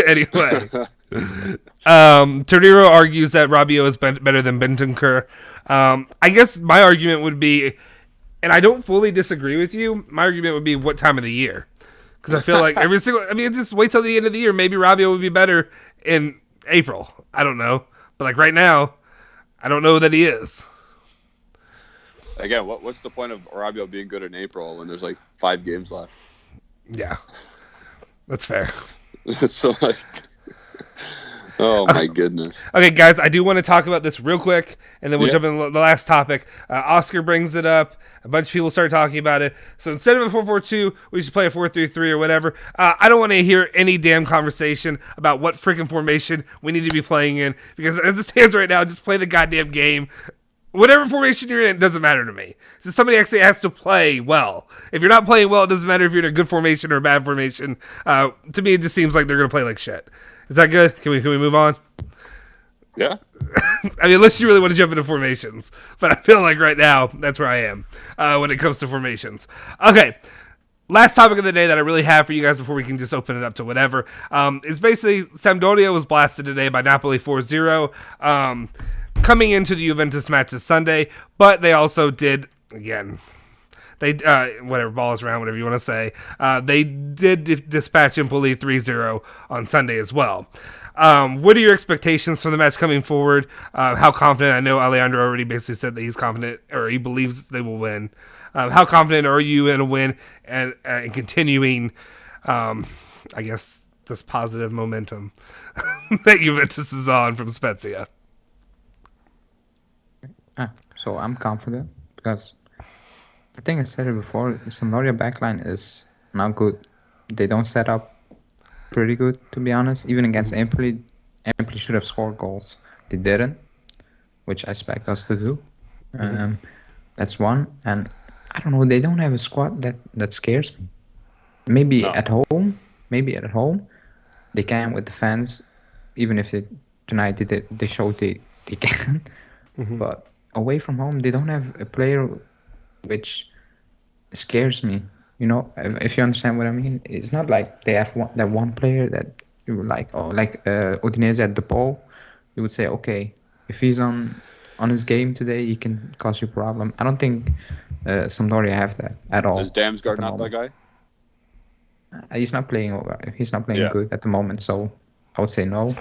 Anyway, Torero argues that Rabiot is better than Bentancur. I guess my argument would be, and I don't fully disagree with you. My argument would be what time of the year, because I feel like just wait till the end of the year. Maybe Rabiot would be better in April. I don't know, but like right now, I don't know that he is. Again, what's the point of Rabiot being good in April when there's like 5 games left? Yeah, that's fair. So like, oh my goodness. Okay, guys, I do want to talk about this real quick, and then we'll jump into the last topic. Oscar brings it up. A bunch of people start talking about it. So instead of a 4-4-2, we should play a 4-3-3 or whatever. I don't want to hear any damn conversation about what freaking formation we need to be playing in, because as it stands right now, just play the goddamn game. Whatever formation you're in, it doesn't matter to me. So somebody actually has to play well. If you're not playing well, it doesn't matter if you're in a good formation or a bad formation. To me, it just seems like they're going to play like shit. Is that good? Can we move on? Yeah. I mean, unless you really want to jump into formations. But I feel like right now, that's where I am when it comes to formations. Okay. Last topic of the day that I really have for you guys before we can just open it up to whatever is basically Sampdoria was blasted today by Napoli 4-0. Coming into the Juventus match this Sunday, but they also did, again, they whatever, balls around, whatever you want to say, they did dispatch Empoli 3-0 on Sunday as well. What are your expectations for the match coming forward? How confident? I know Alejandro already basically said that he's confident, or he believes they will win. How confident are you in a win and continuing, I guess, this positive momentum that Juventus is on from Spezia? So I'm confident because I think I said it before. Sampdoria backline is not good. They don't set up pretty good, to be honest. Even against Empoli should have scored goals. They didn't, which I expect us to do. That's one. And I don't know. They don't have a squad that scares me. Maybe at home, they can with the fans. Even if tonight they showed they can, but away from home, they don't have a player which scares me. You know, if you understand what I mean. It's not like they have one player that you would like, Udinese at the ball. You would say, okay, if he's on his game today, he can cause you a problem. I don't think Sampdoria have that at all. Is Damsgaard not that guy? He's not playing good at the moment, so I would say no.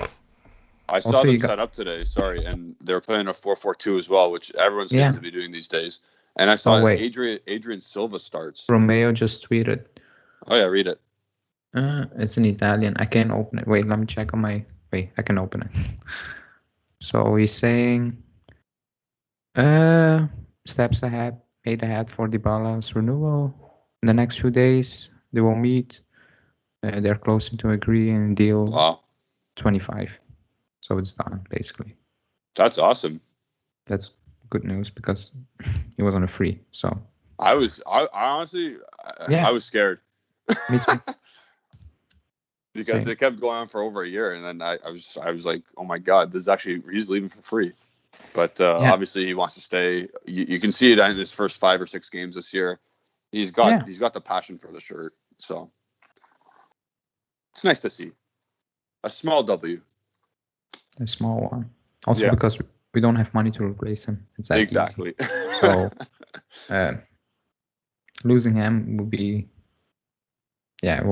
I saw Also, them you got set up today. Sorry, and they're playing a 4-4-2 as well, which everyone seems yeah. to be doing these days. And I Oh saw wait, Adrian Silva starts. Romeo just tweeted. Oh yeah, read it. It's in Italian. I can't open it. Wait, let me check on my. Wait, I can open it. So he's saying, steps ahead, made ahead for Dybala's renewal. In the next few days, they will meet. They're closing to agree and deal Wow, 25. So it's done, basically. that's awesome. That's good news because he was on a free. So I honestly, yeah, I was scared me too. because Same. it kept going on for over a year, and then I was like, oh my god, this is actually he's leaving for free. But Yeah. obviously he wants to stay. You can see it in his first 5 or 6 games this year. He's got the passion for the shirt, so it's nice to see a small W. A small one. Also Yeah. because we don't have money to replace him. It's that easy. Exactly. So losing him will be a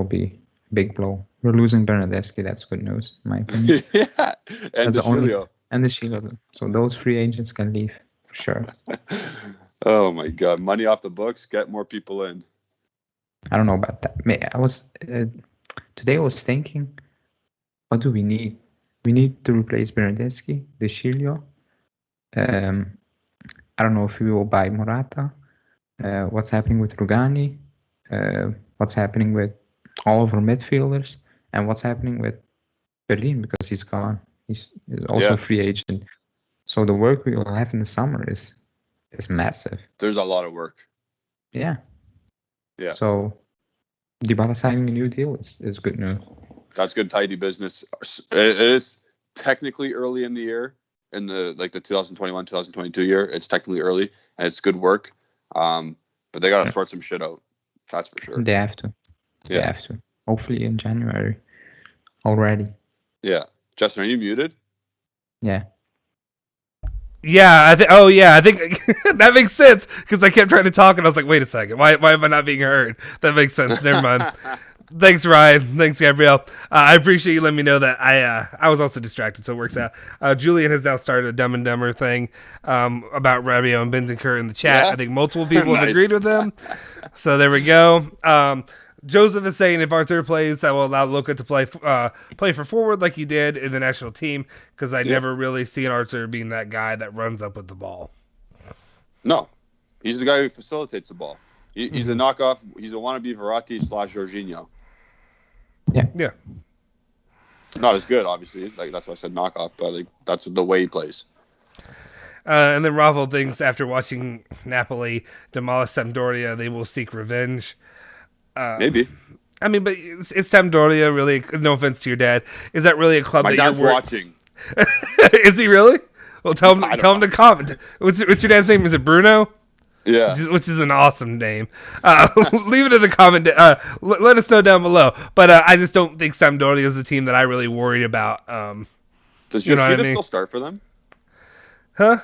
big blow. We're losing Bernadeschi. That's good news, in my opinion. Yeah, and That's the only DeCilio. and the Shield. So those free agents can leave for sure. Oh my god, money off the books, get more people in. I don't know about that. I was today I was thinking, what do we need? We need to replace Bernadeschi, De Chilio. I don't know if we will buy Morata. What's happening with Rugani? What's happening with all of our midfielders? And what's happening with Berlin because he's gone. He's also a free agent. So the work we will have in the summer is massive. There's a lot of work. Yeah. Yeah. So Dybala signing a new deal is good news. That's good, tidy business. It is technically early in the year, in the 2021-2022 year. It's technically early, and it's good work. But they got to sort some shit out. That's for sure. They have to. They have to. Hopefully in January already. Yeah. Justin, are you muted? Yeah. Yeah, I think that makes sense because I kept trying to talk and I was like, wait a second, why am I not being heard? That makes sense. Never mind. Thanks, Ryan. Thanks, Gabrielle. I appreciate you letting me know that I was also distracted, so it works out. Julian has now started a Dumb and Dumber thing about Rabio and Bentancur in the chat. Yeah? I think multiple people have Nice. agreed with him. So there we go. Joseph is saying if Arthur plays, that will allow Luka to play for forward like he did in the national team because I never really seen Arthur being that guy that runs up with the ball. No. He's the guy who facilitates the ball. He's a knockoff. He's a wannabe Verratti / Jorginho. Yeah. Not as good, obviously. Like that's why I said knockoff, but like that's the way he plays. And then Ravel thinks after watching Napoli demolish Sampdoria, they will seek revenge. Maybe. I mean, but is Sampdoria really? No offense to your dad. Is that really a club My that dad's you're watching. Is he really? Well, tell him know. to comment. What's your dad's name? Is it Bruno? Yeah. Which is an awesome name. Leave it in the comment. Let us know down below. But I just don't think Sampdoria is a team that I really worried about. Does you know Yoshida what I mean? still start for them? Huh?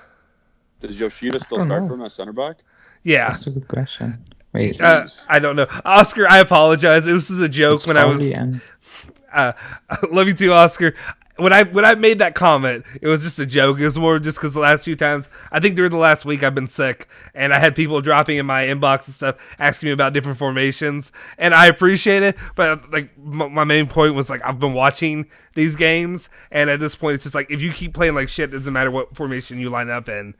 Does Yoshida still I don't start know. for him as center back? Yeah. That's a good question. Wait. I don't know. Oscar, I apologize. This was a joke when I was... And love you too, Oscar. When I made that comment, it was just a joke. It was more just because the last few times, I think during the last week, I've been sick, and I had people dropping in my inbox and stuff, asking me about different formations, and I appreciate it. But like my main point was like I've been watching these games, and at this point, it's just like if you keep playing like shit, it doesn't matter what formation you line up in,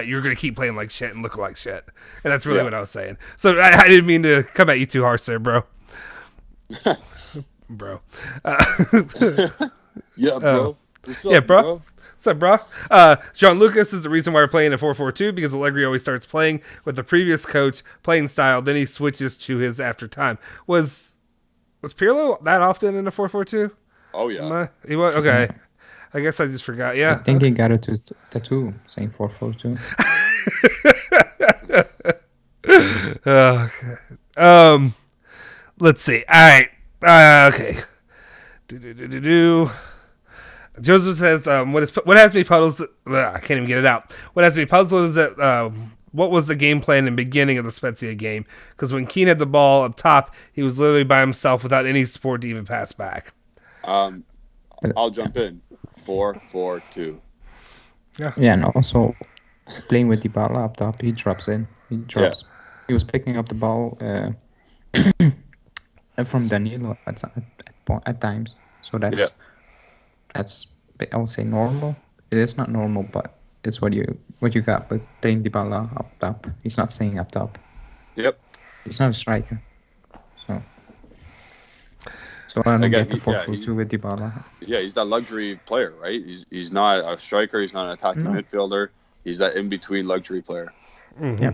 you're gonna keep playing like shit and look like shit, and that's really what I was saying. So I didn't mean to come at you too harsh there, bro. Bro. Yeah, bro. What's up, Yeah, bro. What's up, bro? Jean Lucas is the reason why we're playing a 4-4-2 because Allegri always starts playing with the previous coach playing style, then he switches to his after time. Was Pirlo that often in a 4-4-2? Oh yeah. He was okay. I guess I just forgot. Yeah, I think he got a tattoo saying 442. Let's see. All right. Okay. Joseph says, what has me puzzled? I can't even get it out. What has me puzzled is that what was the game plan in the beginning of the Spezia game? Because when Keane had the ball up top, he was literally by himself without any support to even pass back. I'll jump in. 4-4-2. Yeah, and also playing with Dybala up top, he drops in. He was picking up the ball from Danilo at times. So that's I would say normal. It is not normal, but it's what you got. But playing Dybala up top, he's not staying up top. Yep. He's not a striker. So I don't get the 4-4-2 with Dybala. Yeah, he's that luxury player, right? He's not a striker. He's not an attacking midfielder. He's that in-between luxury player. Mm-hmm. Yeah.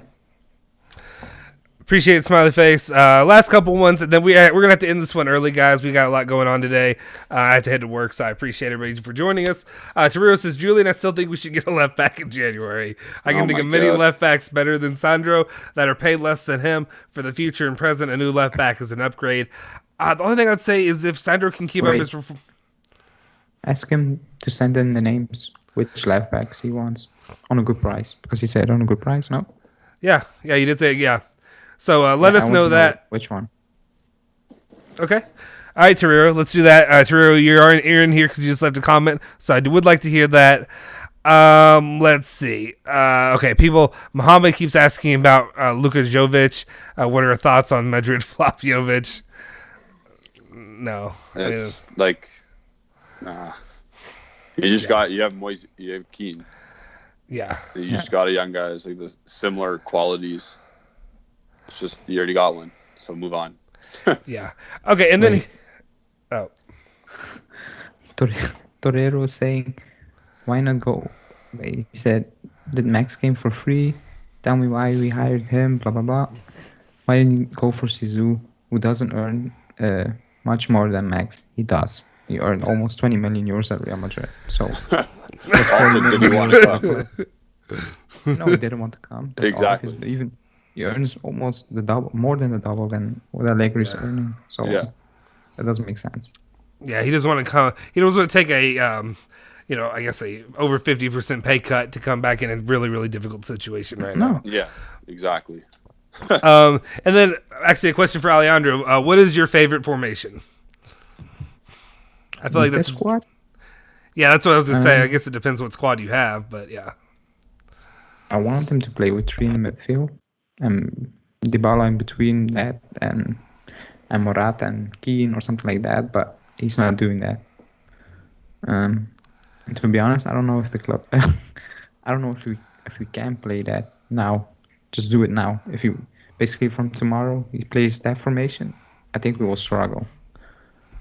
Appreciate it, smiley face. Last couple ones, and then we're gonna have to end this one early, guys. We got a lot going on today. I had to head to work, so I appreciate everybody for joining us. Torero says, Julian, I still think we should get a left back in January. I can think of many left backs better than Sandro that are paid less than him. For the future and present, a new left back is an upgrade. The only thing I'd say is if Sandro can keep up his... Ask him to send in the names, which left backs he wants, on a good price. Because he said on a good price, no? Yeah, he did say, yeah. So let us know that. Which one? Okay. All right, Torero, let's do that. Torero, you're in here because you just left a comment, so I would like to hear that. Let's see. Okay, Muhammad keeps asking about Luka Jovic. What are your thoughts on Madrid flop Jovic? No. It's nah. You have Moise, you have Keane. Yeah. You just got a young guy that's like the similar qualities. It's just you already got one, so move on. Yeah. Okay, and then Torero was saying, why not go? He said, did Max came for free? Tell me why we hired him, blah, blah, blah. Why didn't you go for Zizou, who doesn't earn much more than Max? He does. He earned almost 20 million euros at Real Madrid. So, that's 40 million. Did he want to come? No, he didn't want to come. That's exactly. Obvious. Even he earns almost the double, more than the double than what Allegri is earning. So that doesn't make sense. Yeah, he doesn't want to come. He doesn't want to take a, I guess a over 50% pay cut to come back in a really, really difficult situation right now. Yeah, exactly. And then actually a question for Alejandro. What is your favorite formation? I feel like that's squad. Yeah, that's what I was gonna say. I guess it depends what squad you have, but yeah. I want him to play with 3 in the midfield, and Dybala in between that, and Morata and Keane or something like that. But he's not doing that. To be honest, I don't know if the club. I don't know if we can play that now. Just do it now. If you basically from tomorrow he plays that formation, I think we will struggle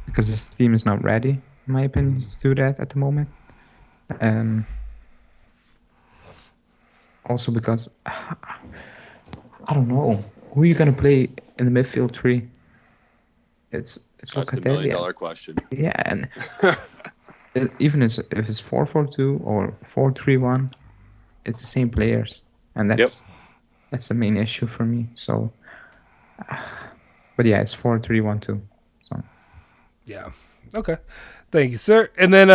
because this team is not ready, in my opinion, to do that at the moment. Also because I don't know who you gonna play in the midfield 3. It's that's the $1 million question. Yeah, and even if it's 4-4-2 or 4-3-1, it's the same players, and that's the main issue for me. So, but yeah, it's 4-3-1-2. So, yeah, okay. Thank you, sir. And then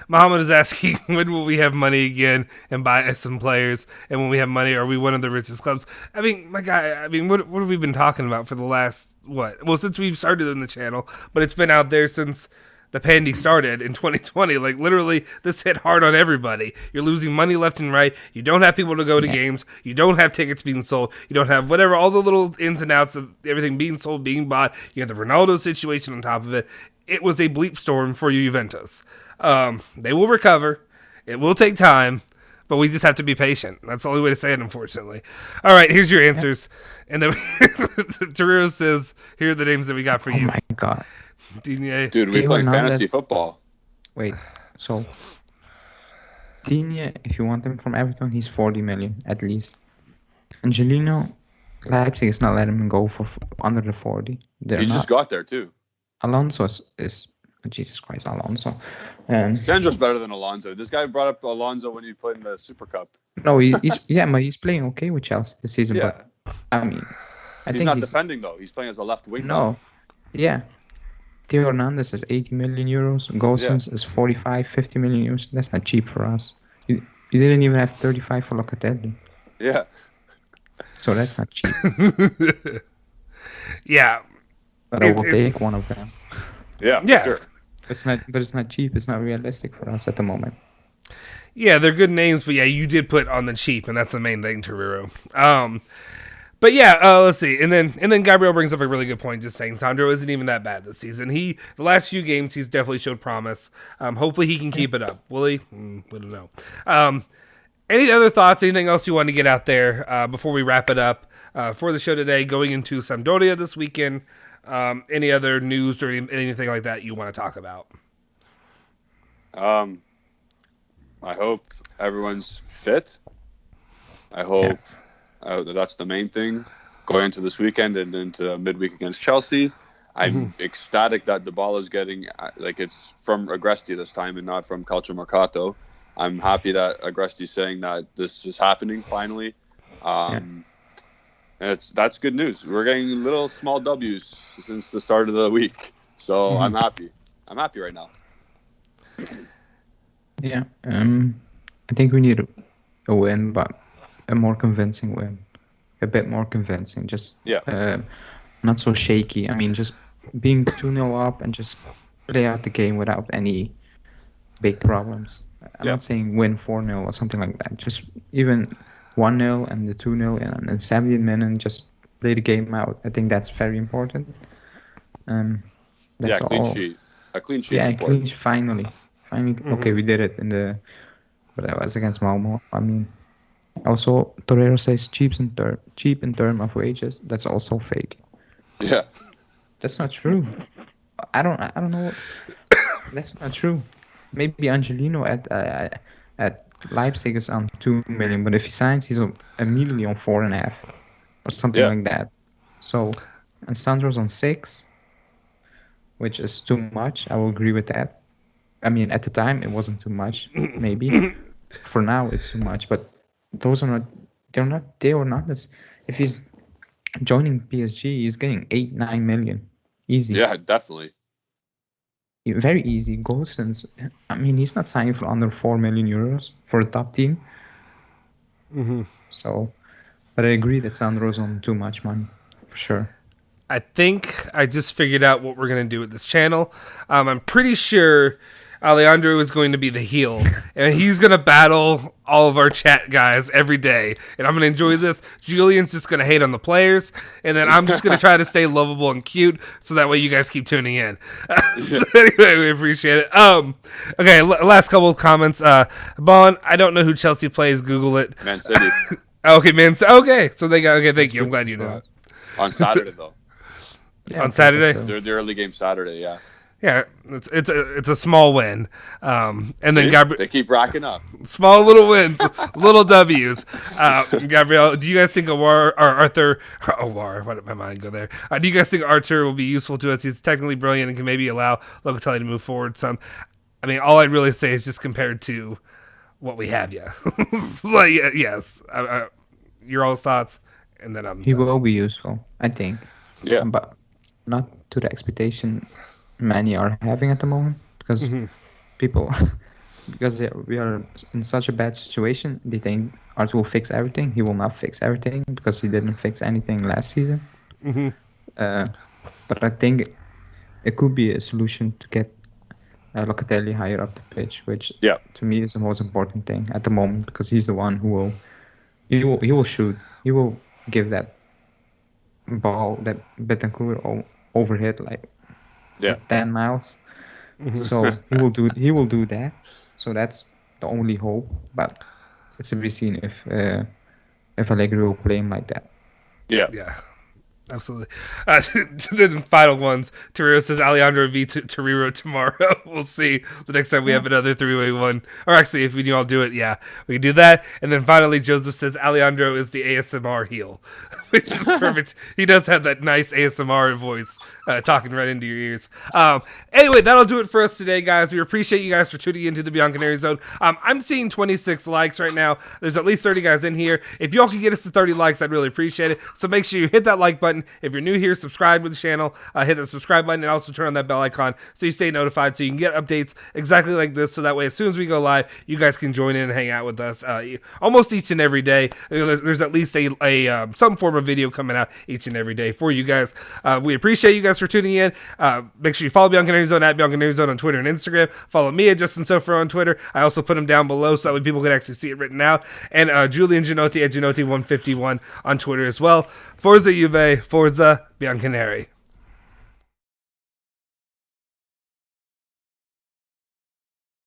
Muhammad is asking, when will we have money again and buy some players? And when we have money, are we one of the richest clubs? I mean, my guy, what have we been talking about for the last, Well, since we've started in the channel, but it's been out there since the pandy started in 2020. Like, literally, this hit hard on everybody. You're losing money left and right. You don't have people to go to games. You don't have tickets being sold. You don't have whatever, all the little ins and outs of everything being sold, being bought. You have the Ronaldo situation on top of it. It was a bleep storm for Juventus. They will recover. It will take time, but we just have to be patient. That's the only way to say it, unfortunately. All right, here's your answers. And then Torero says, here are the names that we got for you. Oh, my God. Digne. Dude, we play fantasy football. Wait, so Digne, if you want him from Everton, he's 40 million at least. Angelino, Leipzig is not letting him go for under the 40. He just got there too. Alonso is Jesus Christ, Alonso. Sandro's better than Alonso. This guy brought up Alonso when he played in the Super Cup. No, but he's playing okay with Chelsea this season. Yeah. But I mean, he's not defending though. He's playing as a left wing. No, yeah. Theo Hernandez is 80 million euros. Gosens is 50 million euros. That's not cheap for us. You didn't even have 35 for Locatelli. Yeah. So that's not cheap. Yeah. But I will take one of them. Yeah, for sure. It's not cheap. It's not realistic for us at the moment. Yeah, they're good names, but yeah, you did put on the cheap, and that's the main thing, Torero. But yeah, let's see, and then Gabriel brings up a really good point, just saying Sandro isn't even that bad this season. The last few games he's definitely showed promise. Hopefully he can keep it up. Will he? We don't know. Any other thoughts? Anything else you want to get out there before we wrap it up for the show today? Going into Sampdoria this weekend. Any other news or anything like that you want to talk about? I hope everyone's fit. I hope that's the main thing going into this weekend and into midweek against Chelsea. I'm ecstatic that the ball is getting it's from Agresti this time and not from Calciomercato. I'm happy that Agresti's saying that this is happening finally. And that's good news. We're getting little small W's since the start of the week. So I'm happy. I'm happy right now. Yeah, I think we need a win, but a more convincing win. A bit more convincing. Just not so shaky. I mean, just being 2-0 up and just play out the game without any big problems. I'm not saying win 4-0 or something like that. Just even 1-0 and the 2-0 and the 70th minute and just play the game out. I think that's very important. That's clean all. sheet. A clean sheet. Yeah, clean sheet, finally. Okay, we did it but that was against Malmo. I mean, also Torero says cheap in terms of wages. That's also fake. Yeah, that's not true. I don't know. That's not true. Maybe Angelino at Leipzig is on 2 million, but if he signs, he's immediately on 4.5 or something like that. So, and Sandro's on 6, which is too much. I will agree with that. I mean, at the time it wasn't too much, maybe. For now it's too much, but those are not. They are not. If he's joining PSG, he's getting 8-9 million, easy. Yeah, definitely. Very easy. Gosens. I mean, he's not signing for under 4 million euros for a top team. So, but I agree that Sandro's on too much money, for sure. I think I just figured out what we're going to do with this channel. I'm pretty sure Alejandro is going to be the heel, and he's going to battle all of our chat guys every day, and I'm going to enjoy this. Julian's just going to hate on the players, and then I'm just going to try to stay lovable and cute, so that way you guys keep tuning in. So anyway, we appreciate it. Okay, last couple of comments. Bon, I don't know who Chelsea plays. Google it. Man City. Okay, man. Okay, so they got. Okay, thank you. I'm glad you know. On Saturday though. Yeah, on Saturday. So. They're the early game Saturday. Yeah. Yeah, it's a small win, and then Gabriel. They keep racking up small little wins, little W's. Gabriel, do you guys think Arthur? Oh, War, why did my mind go there? Do you guys think Arthur will be useful to us? He's technically brilliant and can maybe allow Locatelli to move forward some. I mean, all I'd really say is just compared to what we have, yes. Your all thoughts, and then he will be useful, I think. Yeah, but not to the expectation many are having at the moment, because people, because we are in such a bad situation, they think Arthur will fix everything. He will not fix everything because he didn't fix anything last season. But I think it could be a solution to get Locatelli higher up the pitch, which to me is the most important thing at the moment, because he's the one who will shoot. He will give that ball that Bianconeri overhit like 10 miles. So he will do that. So that's the only hope. But it's to be seen if Allegri will play him like that. Yeah. Absolutely. The final ones. Torero says Alejandro v. Torero tomorrow. We'll see the next time we have another 3-way one. Or actually, if we do all do it, we can do that. And then finally, Joseph says Alejandro is the ASMR heel, which is perfect. He does have that nice ASMR voice talking right into your ears. Anyway, that'll do it for us today, guys. We appreciate you guys for tuning into the Bianconeri Zone. I'm seeing 26 likes right now. There's at least 30 guys in here. If y'all can get us to 30 likes, I'd really appreciate it. So make sure you hit that like button. button. If you're new here, subscribe to the channel. Hit that subscribe button and also turn on that bell icon so you stay notified so you can get updates exactly like this. So that way, as soon as we go live, you guys can join in and hang out with us almost each and every day. There's at least a some form of video coming out each and every day for you guys. We appreciate you guys for tuning in. Make sure you follow Bianconeri Zone at Bianconeri Zone on Twitter and Instagram. Follow me at Justin Sofer on Twitter. I also put them down below so that way people can actually see it written out. And Julian Genotti at Genotti151 on Twitter as well. Forza Juve, Forza Bianconeri.